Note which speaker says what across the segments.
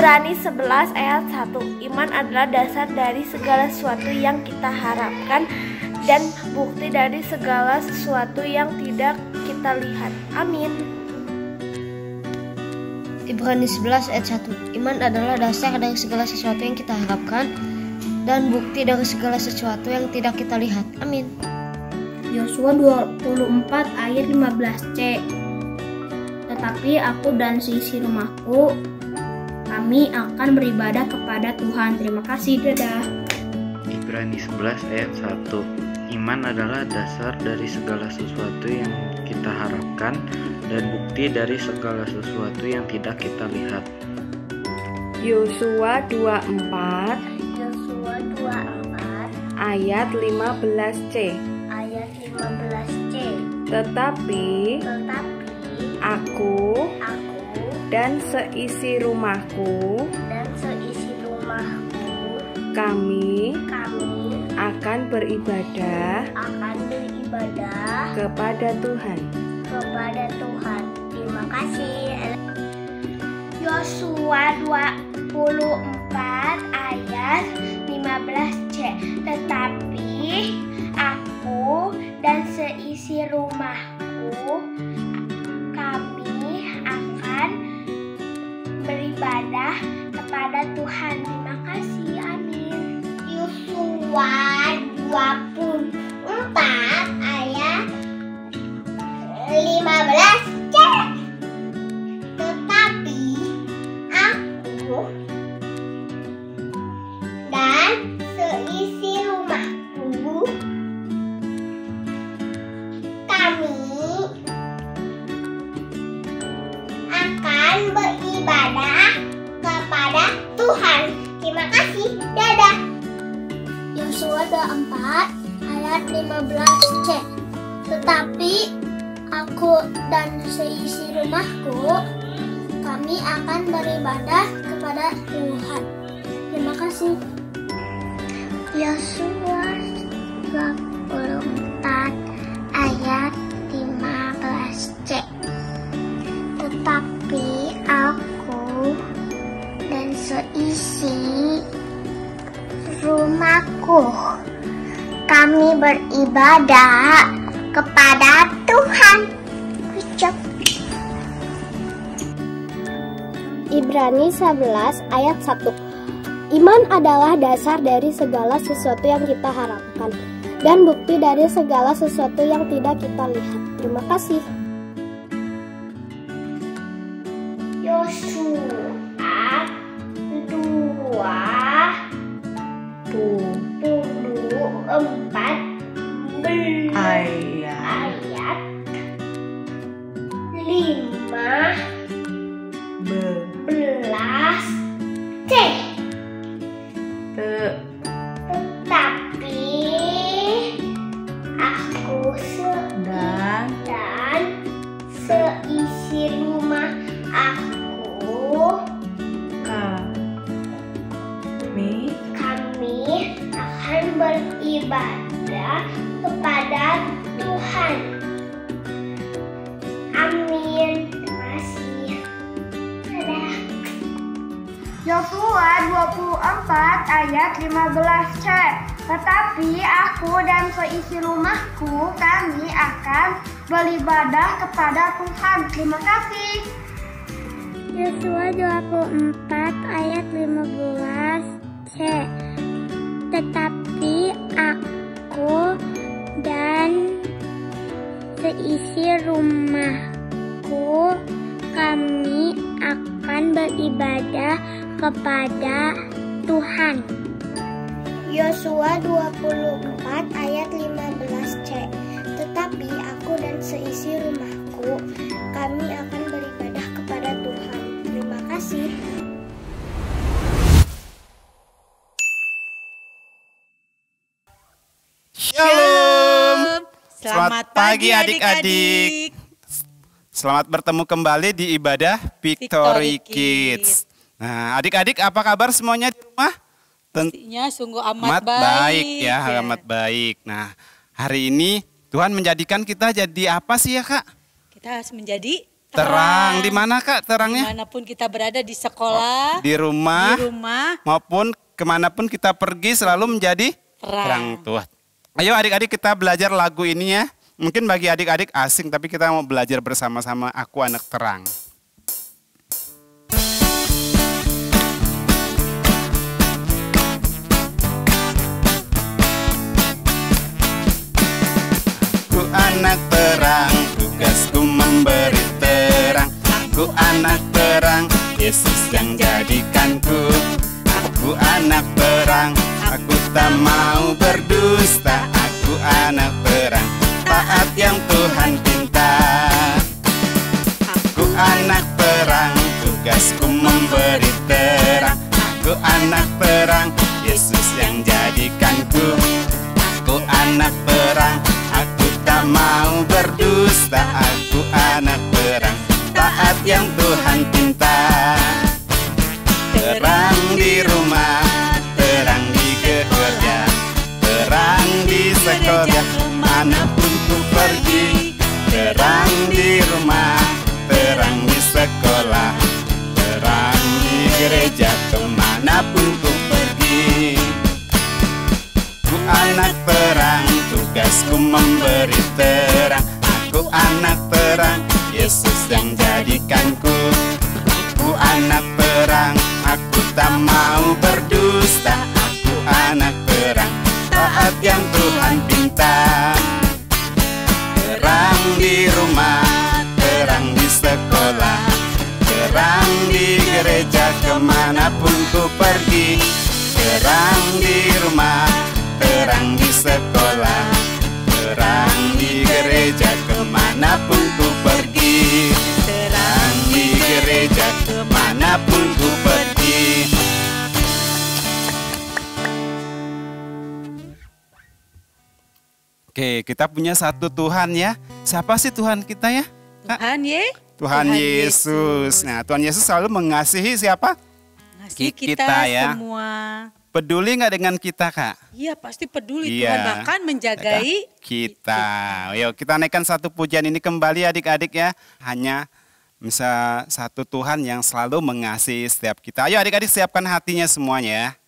Speaker 1: Ibrani 11 ayat 1. Iman adalah dasar dari segala sesuatu yang kita harapkan dan bukti dari segala sesuatu yang tidak kita lihat. Amin.
Speaker 2: Ibrani 11 ayat 1. Iman adalah dasar dari segala sesuatu yang kita harapkan dan bukti dari segala sesuatu yang tidak kita lihat. Amin.
Speaker 3: Yosua 24 ayat 15c. Tetapi aku dan seisi rumahku, kami akan beribadah kepada Tuhan. Terima kasih, dadah.
Speaker 4: Ibrani 11 ayat 1. Iman adalah dasar dari segala sesuatu yang kita harapkan dan bukti dari segala sesuatu yang tidak kita lihat.
Speaker 5: Yosua 24 ayat 15c. Tetapi aku dan seisi rumahku kami akan beribadah kepada Tuhan.
Speaker 1: Terima kasih. Yosua 24 ayat 15c. Tetapi aku dan seisi rumahku kami akan beribadah kepada Tuhan. Terima kasih. Amin. Yosua 24 ayat 15c. Tetapi aku dan seisi rumahku kami akan beribadah kepada Tuhan. Terima kasih. Dadah. Yosua 24 ayat 15c. Tetapi aku dan seisi rumahku kami akan beribadah kepada Tuhan. Terima kasih. Yosua 24 ayat 15c. Tetapi aku dan seisi rumahku kami beribadah kepada Tuhan. Ucap.
Speaker 6: Ibrani 11 ayat 1. Iman adalah dasar dari segala sesuatu yang kita harapkan dan bukti dari segala sesuatu yang tidak kita lihat. Terima kasih.
Speaker 1: Yosua 24 ayat 15c. Tetapi aku dan 24 ayat 15c. Tetapi aku dan seisi rumahku, kami akan beribadah kepada Tuhan. Terima kasih.
Speaker 7: Yosua 24 ayat 15c. Tetapi aku dan seisi rumahku, kami akan beribadah kepada Tuhan.
Speaker 6: Yosua 24 ayat 15c. Tetapi aku dan seisi rumahku, kami akan beribadah kepada Tuhan. Terima kasih.
Speaker 8: Shalom. Selamat pagi adik-adik. Selamat bertemu kembali di ibadah Victory Kids. Nah, adik-adik apa kabar semuanya di rumah?
Speaker 9: Tentunya sungguh amat baik
Speaker 8: ya, amat baik. Nah, hari ini Tuhan menjadikan kita jadi apa sih ya, Kak?
Speaker 9: Kita harus menjadi
Speaker 8: terang. Di mana, Kak, terangnya?
Speaker 9: Dimanapun kita berada, di sekolah,
Speaker 8: di rumah, maupun kemanapun kita pergi selalu menjadi terang Tuhan. Ayo adik-adik kita belajar lagu ini ya. Mungkin bagi adik-adik asing, tapi kita mau belajar bersama-sama. Aku anak terang. Aku anak terang, tugasku memberi terang. Aku anak terang, Yesus yang jadikanku. Aku anak terang, aku tak mau berdusta. Aku anak terang, taat yang Tuhan pinta. Aku anak terang, tugasku memberi terang. Aku anak terang, Yesus yang jadikanku. Aku anak terang, aku tak mau berdusta. Aku anak terang, taat yang Tuhan pinta. Terang di rumah, terang di kerja, terang di sekolah, manapun ku pergi. Terang di rumah, terang di sekolah, terang di gereja, kemanapun ku pergi. Ku anak terang, tugasku memberi terang. Aku anak terang, Yesus yang jadikanku. Aku anak terang, aku tak mau berdusta. Aku anak terang, taat yang Tuhan pinta. Terang di rumah, terang di sekolah, terang di gereja, kemanapun ku pergi. Terang di rumah, terang di sekolah, terang di gereja, kemanapun ku pergi. Terang di gereja, kemanapun ku pergi. Oke, kita punya satu Tuhan ya. Siapa sih Tuhan kita ya? Tuhan Yesus. Nah, Tuhan Yesus selalu mengasihi siapa?
Speaker 9: Mengasihi kita ya. Semua.
Speaker 8: Peduli nggak dengan kita, Kak?
Speaker 9: Iya, pasti peduli. Tuhan bahkan menjagai
Speaker 8: kita. Yuk, kita naikkan satu pujian ini kembali adik-adik ya. Hanya bisa satu Tuhan yang selalu mengasihi setiap kita. Ayo adik-adik siapkan hatinya semuanya ya.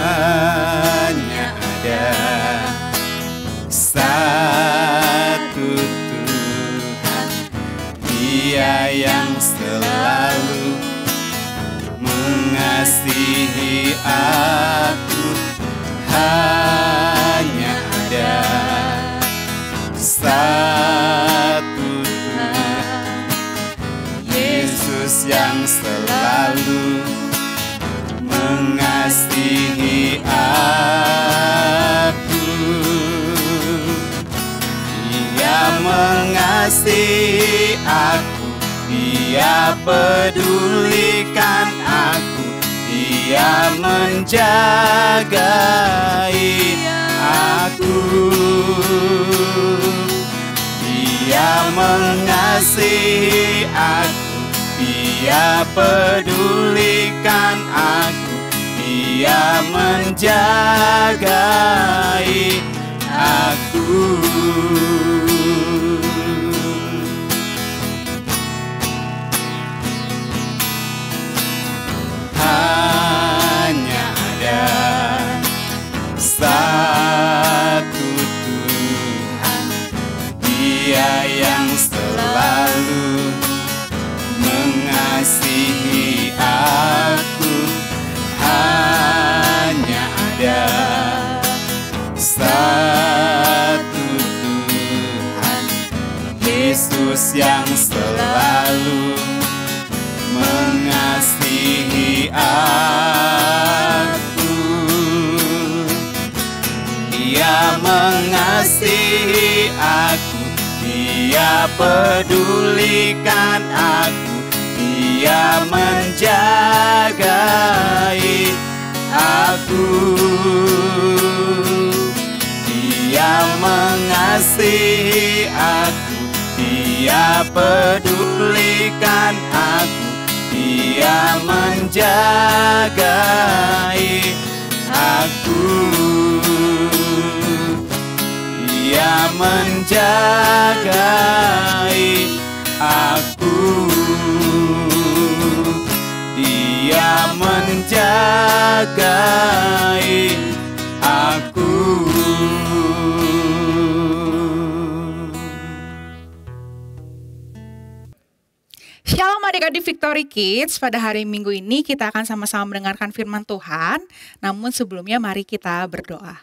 Speaker 8: Hanya ada satu Tuhan, Dia yang selalu mengasihi aku. Hanya ada satu Tuhan, Yesus yang selalu mengasihi aku. Dia mengasihi aku, Dia pedulikan aku, Dia menjagai aku. Dia mengasihi aku, Dia pedulikan aku, Dia menjagai aku. Yesus yang selalu mengasihi aku. Dia mengasihi aku, Dia pedulikan aku, Dia menjagai aku. Dia mengasihi aku, Dia pedulikan aku, Dia menjagai aku. Dia menjagai aku. Dia menjagai aku.
Speaker 10: Shalom adik-adik Victory Kids, pada hari Minggu ini kita akan sama-sama mendengarkan firman Tuhan. Namun sebelumnya mari kita berdoa.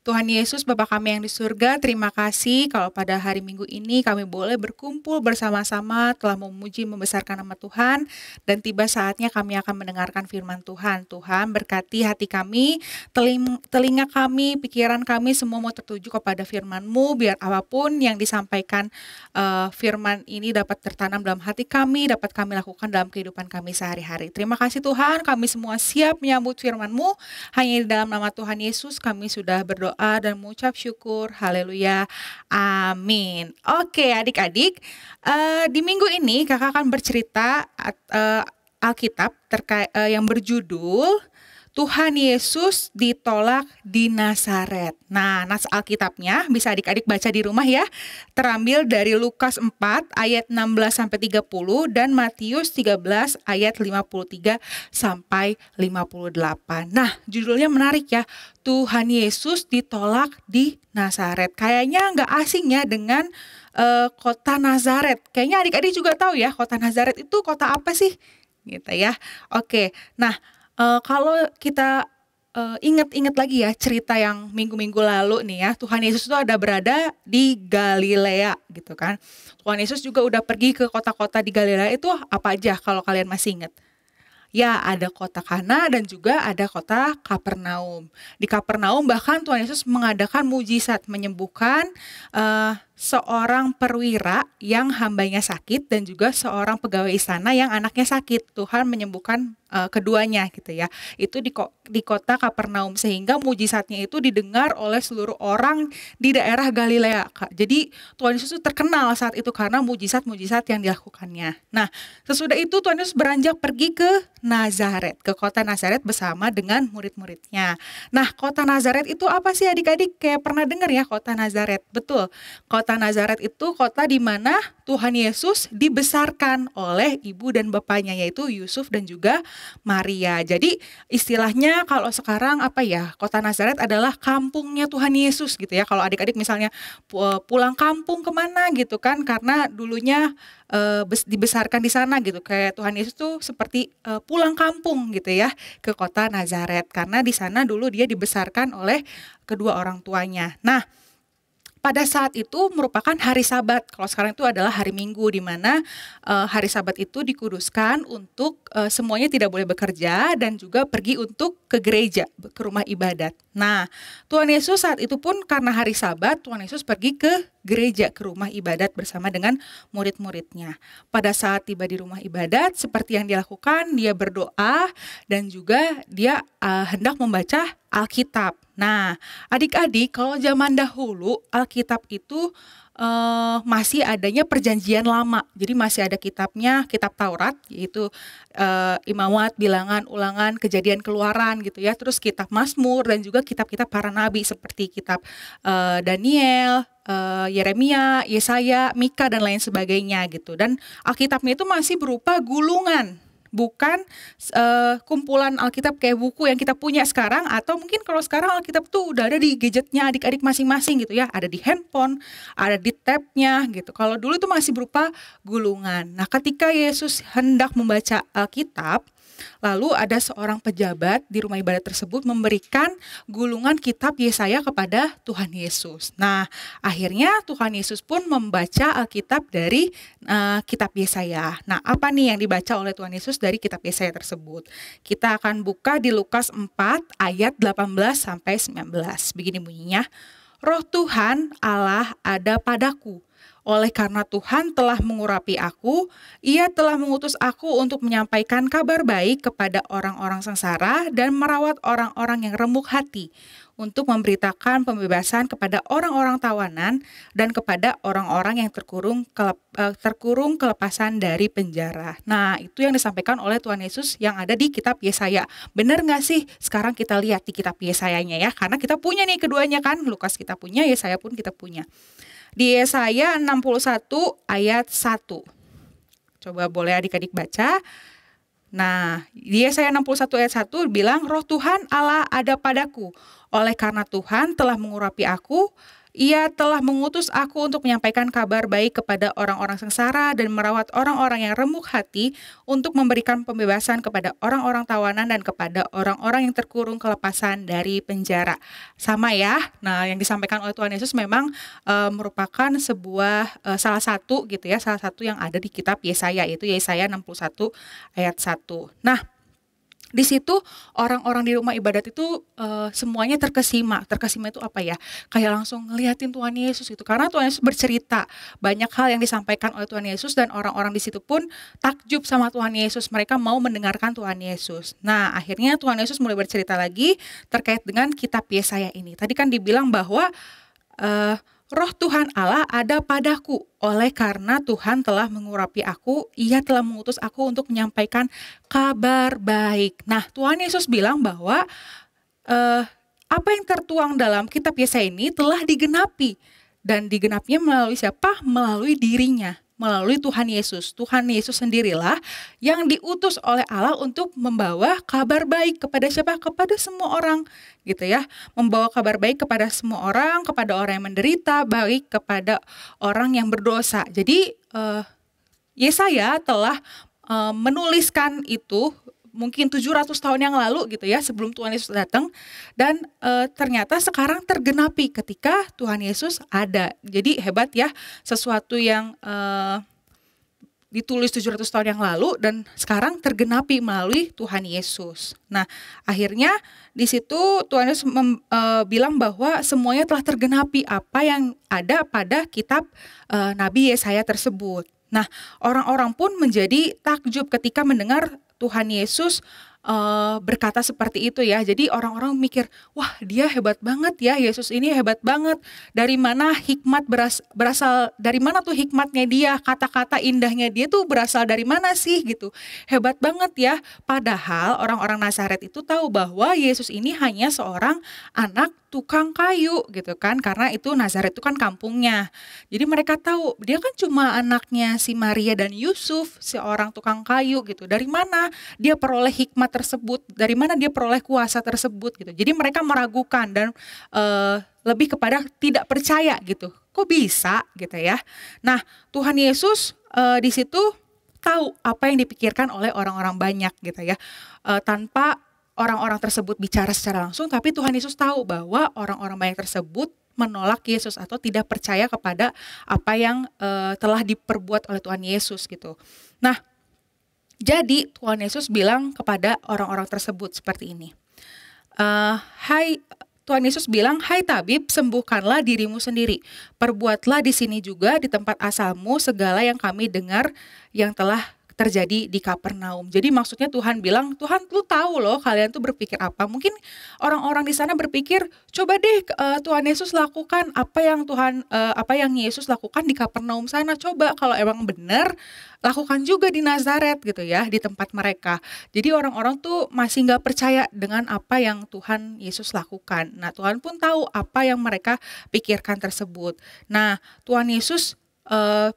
Speaker 10: Tuhan Yesus, Bapa kami yang di surga, terima kasih kalau pada hari Minggu ini kami boleh berkumpul bersama-sama telah memuji membesarkan nama Tuhan, dan tiba saatnya kami akan mendengarkan firman Tuhan. Tuhan berkati hati kami, telinga kami, pikiran kami semua mau tertuju kepada firman-Mu, biar apapun yang disampaikan firman ini dapat tertanam dalam hati kami, dapat kami lakukan dalam kehidupan kami sehari-hari. Terima kasih Tuhan, kami semua siap menyambut firman-Mu. Hanya di dalam nama Tuhan Yesus kami sudah berdoa dan mengucap syukur. Haleluya. Amin. Oke adik-adik, di minggu ini kakak akan bercerita Alkitab yang berjudul Tuhan Yesus ditolak di Nazaret. Nah, nas Alkitabnya bisa adik-adik baca di rumah ya. Terambil dari Lukas 4 ayat 16-30 dan Matius 13 ayat 53 sampai 58. Nah, judulnya menarik ya. Tuhan Yesus ditolak di Nazaret. Kayaknya nggak asing ya dengan kota Nazaret. Kayaknya adik-adik juga tahu ya, kota Nazaret itu kota apa sih? Gitu ya. Oke. Nah, kalau kita ingat-ingat lagi ya cerita yang minggu-minggu lalu nih ya, Tuhan Yesus itu ada berada di Galilea gitu kan. Tuhan Yesus juga udah pergi ke kota-kota di Galilea itu apa aja kalau kalian masih ingat? Ya, ada kota Kana dan juga ada kota Kapernaum. Di Kapernaum bahkan Tuhan Yesus mengadakan mujizat, menyembuhkan seorang perwira yang hambanya sakit dan juga seorang pegawai istana yang anaknya sakit. Tuhan menyembuhkan keduanya gitu ya. Itu di kota Kapernaum, sehingga mujizatnya itu didengar oleh seluruh orang di daerah Galilea. Jadi Tuhan Yesus itu terkenal saat itu karena mujizat-mujizat yang dilakukannya. Nah, sesudah itu Tuhan Yesus beranjak pergi ke Nazaret, ke kota Nazaret bersama dengan murid-muridnya. Nah, kota Nazaret itu apa sih adik-adik? Kayak pernah dengar ya kota Nazaret? Betul. Kota Nazaret itu kota di mana Tuhan Yesus dibesarkan oleh ibu dan bapaknya, yaitu Yusuf dan juga Maria. Jadi istilahnya kalau sekarang apa ya, kota Nazaret adalah kampungnya Tuhan Yesus gitu ya. Kalau adik-adik misalnya pulang kampung kemana gitu kan, karena dulunya dibesarkan di sana gitu. Kayak Tuhan Yesus tuh seperti pulang kampung gitu ya ke kota Nazaret, karena di sana dulu dia dibesarkan oleh kedua orang tuanya. Nah, pada saat itu merupakan hari Sabat. Kalau sekarang itu adalah hari Minggu, di mana hari Sabat itu dikuduskan untuk semuanya tidak boleh bekerja dan juga pergi untuk ke gereja, ke rumah ibadat. Nah, Tuhan Yesus saat itu pun karena hari Sabat, Tuhan Yesus pergi ke gereja, ke rumah ibadat bersama dengan murid-muridnya. Pada saat tiba di rumah ibadat, seperti yang dilakukan, dia berdoa dan juga dia hendak membaca Alkitab. Nah, adik-adik, kalau zaman dahulu Alkitab itu masih adanya perjanjian lama. Jadi masih ada kitabnya, kitab Taurat, yaitu Imamat, Bilangan, Ulangan, Kejadian, Keluaran gitu ya. Terus kitab Mazmur dan juga kitab-kitab para nabi seperti kitab Daniel, Yeremia, Yesaya, Mika dan lain sebagainya gitu. Dan Alkitabnya itu masih berupa gulungan, bukan kumpulan Alkitab kayak buku yang kita punya sekarang, atau mungkin kalau sekarang Alkitab tuh udah ada di gadgetnya adik-adik masing-masing gitu ya, ada di handphone, ada di tabnya gitu. Kalau dulu itu masih berupa gulungan. Nah, ketika Yesus hendak membaca Alkitab, Lalu ada seorang pejabat di rumah ibadat tersebut memberikan gulungan kitab Yesaya kepada Tuhan Yesus. Nah, akhirnya Tuhan Yesus pun membaca Alkitab dari kitab Yesaya. Nah, apa nih yang dibaca oleh Tuhan Yesus dari kitab Yesaya tersebut? Kita akan buka di Lukas 4 ayat 18 sampai 19. Begini bunyinya, Roh Tuhan Allah ada padaku. Oleh karena Tuhan telah mengurapi aku, Ia telah mengutus aku untuk menyampaikan kabar baik kepada orang-orang sengsara dan merawat orang-orang yang remuk hati, untuk memberitakan pembebasan kepada orang-orang tawanan dan kepada orang-orang yang terkurung kelepasan dari penjara. Nah, itu yang disampaikan oleh Tuhan Yesus yang ada di kitab Yesaya. Benar nggak sih? Sekarang kita lihat di kitab Yesayanya ya, karena kita punya nih keduanya kan, Lukas kita punya, Yesaya pun kita punya. Di Yesaya 61 ayat 1. Coba boleh adik-adik baca. Nah, di Yesaya 61 ayat 1 bilang, Roh Tuhan Allah ada padaku. Oleh karena Tuhan telah mengurapi aku, Ia telah mengutus aku untuk menyampaikan kabar baik kepada orang-orang sengsara dan merawat orang-orang yang remuk hati, untuk memberikan pembebasan kepada orang-orang tawanan dan kepada orang-orang yang terkurung kelepasan dari penjara. Sama ya. Nah, yang disampaikan oleh Tuhan Yesus memang merupakan sebuah salah satu yang ada di kitab Yesaya, yaitu Yesaya 61 ayat 1. Nah, di situ orang-orang di rumah ibadat itu semuanya terkesima. Terkesima itu apa ya? Kayak langsung ngeliatin Tuhan Yesus itu. Karena Tuhan Yesus bercerita banyak hal yang disampaikan oleh Tuhan Yesus, dan orang-orang di situ pun takjub sama Tuhan Yesus. Mereka mau mendengarkan Tuhan Yesus. Nah, akhirnya Tuhan Yesus mulai bercerita lagi terkait dengan kitab Yesaya ini. Tadi kan dibilang bahwa Roh Tuhan Allah ada padaku, oleh karena Tuhan telah mengurapi aku, Ia telah mengutus aku untuk menyampaikan kabar baik. Nah, Tuhan Yesus bilang bahwa apa yang tertuang dalam kitab Yesaya ini telah digenapi. Dan digenapinya melalui siapa? Melalui dirinya, melalui Tuhan Yesus. Tuhan Yesus sendirilah yang diutus oleh Allah untuk membawa kabar baik kepada siapa? Kepada semua orang, gitu ya. Membawa kabar baik kepada semua orang, kepada orang yang menderita, baik kepada orang yang berdosa. Jadi Yesaya telah menuliskan itu mungkin 700 tahun yang lalu gitu ya, sebelum Tuhan Yesus datang, dan ternyata sekarang tergenapi ketika Tuhan Yesus ada. Jadi hebat ya, sesuatu yang ditulis 700 tahun yang lalu dan sekarang tergenapi melalui Tuhan Yesus. Nah, akhirnya di situ Tuhan Yesus bilang bahwa semuanya telah tergenapi apa yang ada pada kitab Nabi Yesaya tersebut. Nah, orang-orang pun menjadi takjub ketika mendengar Tuhan Yesus berkata seperti itu ya. Jadi orang-orang mikir, wah dia hebat banget ya, Yesus ini hebat banget. Dari mana hikmat berasal, dari mana tuh hikmatnya dia, kata-kata indahnya dia tuh berasal dari mana sih gitu. Hebat banget ya. Padahal orang-orang Nazaret itu tahu bahwa Yesus ini hanya seorang anak tukang kayu gitu kan, karena itu Nazaret itu kan kampungnya. Jadi mereka tahu dia kan cuma anaknya si Maria dan Yusuf, seorang tukang kayu gitu. Dari mana dia peroleh hikmat tersebut? Dari mana dia peroleh kuasa tersebut gitu. Jadi mereka meragukan dan lebih kepada tidak percaya gitu. Kok bisa gitu ya? Nah, Tuhan Yesus di situ tahu apa yang dipikirkan oleh orang-orang banyak gitu ya. Tanpa orang-orang tersebut bicara secara langsung, tapi Tuhan Yesus tahu bahwa orang-orang banyak tersebut menolak Yesus atau tidak percaya kepada apa yang telah diperbuat oleh Tuhan Yesus gitu. Nah, jadi Tuhan Yesus bilang kepada orang-orang tersebut seperti ini. Tuhan Yesus bilang, hai tabib, sembuhkanlah dirimu sendiri. Perbuatlah di sini juga di tempat asalmu segala yang kami dengar yang telah terjadi di Kapernaum. Jadi maksudnya Tuhan bilang, Tuhan lu tahu loh kalian tuh berpikir apa. Mungkin orang-orang di sana berpikir, coba deh Tuhan Yesus lakukan apa yang Yesus lakukan di Kapernaum sana. Coba kalau emang benar, lakukan juga di Nazaret gitu ya, di tempat mereka. Jadi orang-orang tuh masih nggak percaya dengan apa yang Tuhan Yesus lakukan. Nah, Tuhan pun tahu apa yang mereka pikirkan tersebut. Nah, Tuhan Yesus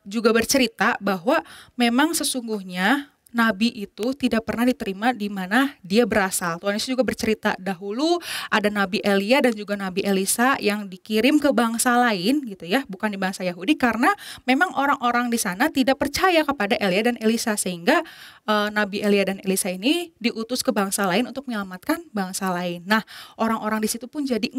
Speaker 10: juga bercerita bahwa memang sesungguhnya nabi itu tidak pernah diterima di mana dia berasal. Tuhan Yesus juga bercerita dahulu ada Nabi Elia dan juga Nabi Elisa yang dikirim ke bangsa lain gitu ya, bukan di bangsa Yahudi, karena memang orang-orang di sana tidak percaya kepada Elia dan Elisa, sehingga Nabi Elia dan Elisa ini diutus ke bangsa lain untuk menyelamatkan bangsa lain. Nah, orang-orang di situ pun jadi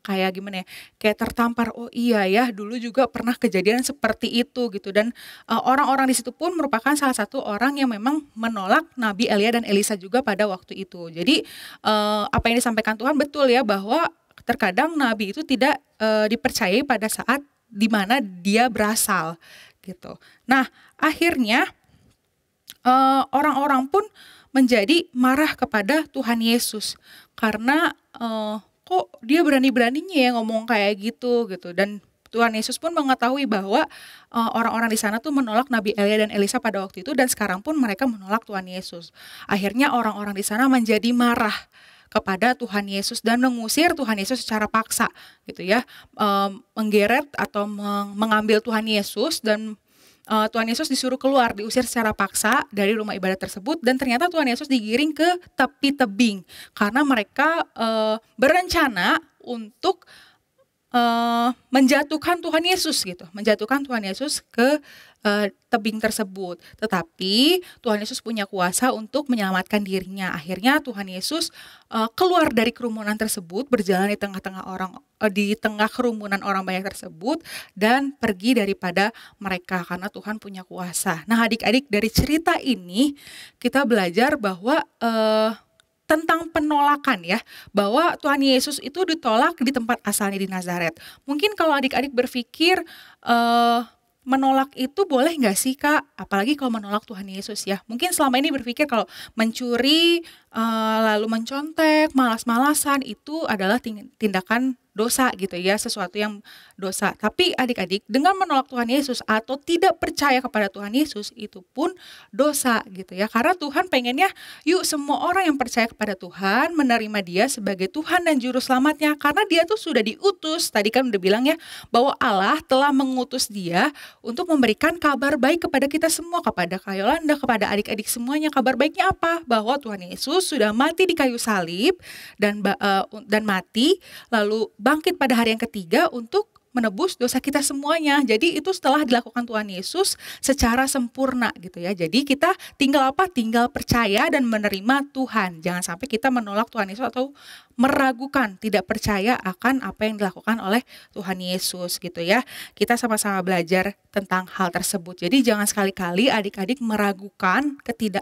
Speaker 10: kayak gimana ya, kayak tertampar, oh iya ya dulu juga pernah kejadian seperti itu gitu. Dan orang-orang di situ pun merupakan salah satu orang yang memang menolak Nabi Elia dan Elisa juga pada waktu itu. Jadi apa yang disampaikan Tuhan betul ya, bahwa terkadang Nabi itu tidak dipercayai pada saat di mana dia berasal gitu. Nah, akhirnya orang-orang pun menjadi marah kepada Tuhan Yesus karena kok dia berani-beraninya ya ngomong kayak gitu. Dan Tuhan Yesus pun mengetahui bahwa orang-orang di sana tuh menolak Nabi Elia dan Elisa pada waktu itu, dan sekarang pun mereka menolak Tuhan Yesus. Akhirnya orang-orang di sana menjadi marah kepada Tuhan Yesus dan mengusir Tuhan Yesus secara paksa gitu ya, menggeret atau mengambil Tuhan Yesus, dan Tuhan Yesus disuruh keluar, diusir secara paksa dari rumah ibadat tersebut. Dan ternyata Tuhan Yesus digiring ke tepi tebing karena mereka berencana untuk menjatuhkan Tuhan Yesus gitu, menjatuhkan Tuhan Yesus ke tebing tersebut. Tetapi Tuhan Yesus punya kuasa untuk menyelamatkan dirinya. Akhirnya Tuhan Yesus keluar dari kerumunan tersebut, berjalan di tengah kerumunan orang banyak tersebut, dan pergi daripada mereka karena Tuhan punya kuasa. Nah, adik-adik, dari cerita ini kita belajar bahwa tentang penolakan ya, bahwa Tuhan Yesus itu ditolak di tempat asalnya di Nazaret. Mungkin kalau adik-adik berpikir menolak itu boleh nggak sih Kak? Apalagi kalau menolak Tuhan Yesus ya. Mungkin selama ini berpikir kalau mencuri, lalu mencontek, malas-malasan itu adalah tindakan dosa gitu ya, sesuatu yang dosa. Tapi adik-adik, dengan menolak Tuhan Yesus atau tidak percaya kepada Tuhan Yesus itu pun dosa gitu ya. Karena Tuhan pengennya yuk semua orang yang percaya kepada Tuhan menerima dia sebagai Tuhan dan Juru Selamatnya. Karena dia tuh sudah diutus, tadi kan udah bilang ya, bahwa Allah telah mengutus dia untuk memberikan kabar baik kepada kita semua, kepada Kak Yolanda, kepada adik-adik semuanya. Kabar baiknya apa? Bahwa Tuhan Yesus sudah mati di kayu salib dan mati, lalu bangkit pada hari yang ketiga untuk menebus dosa kita semuanya. Jadi itu setelah dilakukan Tuhan Yesus secara sempurna gitu ya. Jadi kita tinggal apa? Tinggal percaya dan menerima Tuhan. Jangan sampai kita menolak Tuhan Yesus atau meragukan, tidak percaya akan apa yang dilakukan oleh Tuhan Yesus gitu ya. Kita sama-sama belajar tentang hal tersebut. Jadi jangan sekali-kali adik-adik meragukan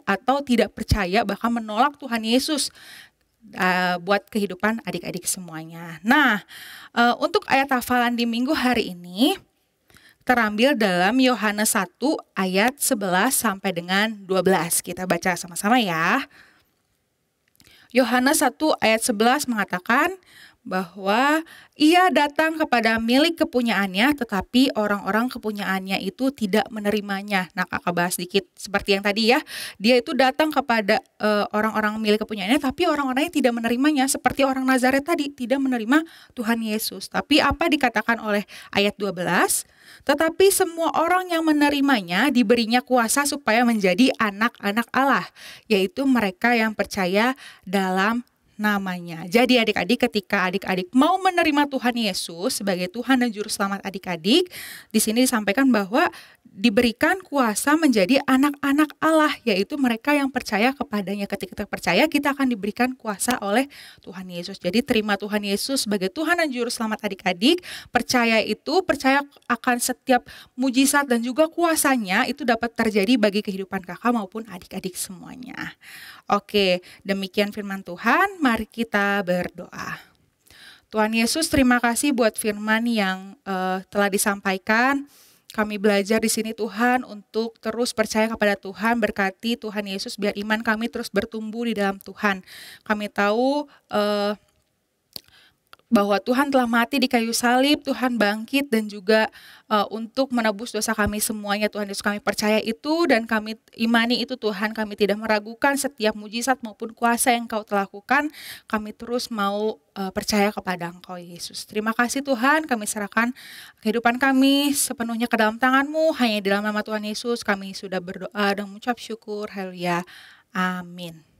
Speaker 10: atau tidak percaya, bahkan menolak Tuhan Yesus buat kehidupan adik-adik semuanya. Nah, untuk ayat hafalan di minggu hari ini terambil dalam Yohanes 1 ayat 11 sampai dengan 12. Kita baca sama-sama ya. Yohanes 1 ayat 11 mengatakan bahwa ia datang kepada milik kepunyaannya, tetapi orang-orang kepunyaannya itu tidak menerimanya. Nah, kakak bahas sedikit seperti yang tadi ya. Dia itu datang kepada orang-orang milik kepunyaannya, tapi orang-orangnya tidak menerimanya. Seperti orang Nazaret tadi, tidak menerima Tuhan Yesus. Tapi apa dikatakan oleh ayat 12? Tetapi semua orang yang menerimanya diberinya kuasa supaya menjadi anak-anak Allah, yaitu mereka yang percaya dalam namanya. Jadi adik-adik, ketika adik-adik mau menerima Tuhan Yesus sebagai Tuhan dan Juru Selamat adik-adik, di sini disampaikan bahwa diberikan kuasa menjadi anak-anak Allah, yaitu mereka yang percaya kepadanya. Ketika kita percaya, kita akan diberikan kuasa oleh Tuhan Yesus. Jadi terima Tuhan Yesus sebagai Tuhan dan Juru Selamat adik-adik. Percaya akan setiap mujizat dan juga kuasanya itu dapat terjadi bagi kehidupan kakak maupun adik-adik semuanya. Oke, demikian firman Tuhan. Mari kita berdoa. Tuhan Yesus, terima kasih buat firman yang telah disampaikan. Kami belajar di sini Tuhan untuk terus percaya kepada Tuhan. Berkati Tuhan Yesus biar iman kami terus bertumbuh di dalam Tuhan. Kami tahu bahwa Tuhan telah mati di kayu salib, Tuhan bangkit dan juga untuk menebus dosa kami semuanya. Tuhan Yesus, kami percaya itu dan kami imani itu Tuhan. Kami tidak meragukan setiap mujizat maupun kuasa yang Kau telah lakukan. Kami terus mau percaya kepada Engkau Yesus. Terima kasih Tuhan, kami serahkan kehidupan kami sepenuhnya ke dalam tangan-Mu. Hanya di dalam nama Tuhan Yesus kami sudah berdoa dan mengucap syukur. Haleluya. Amin.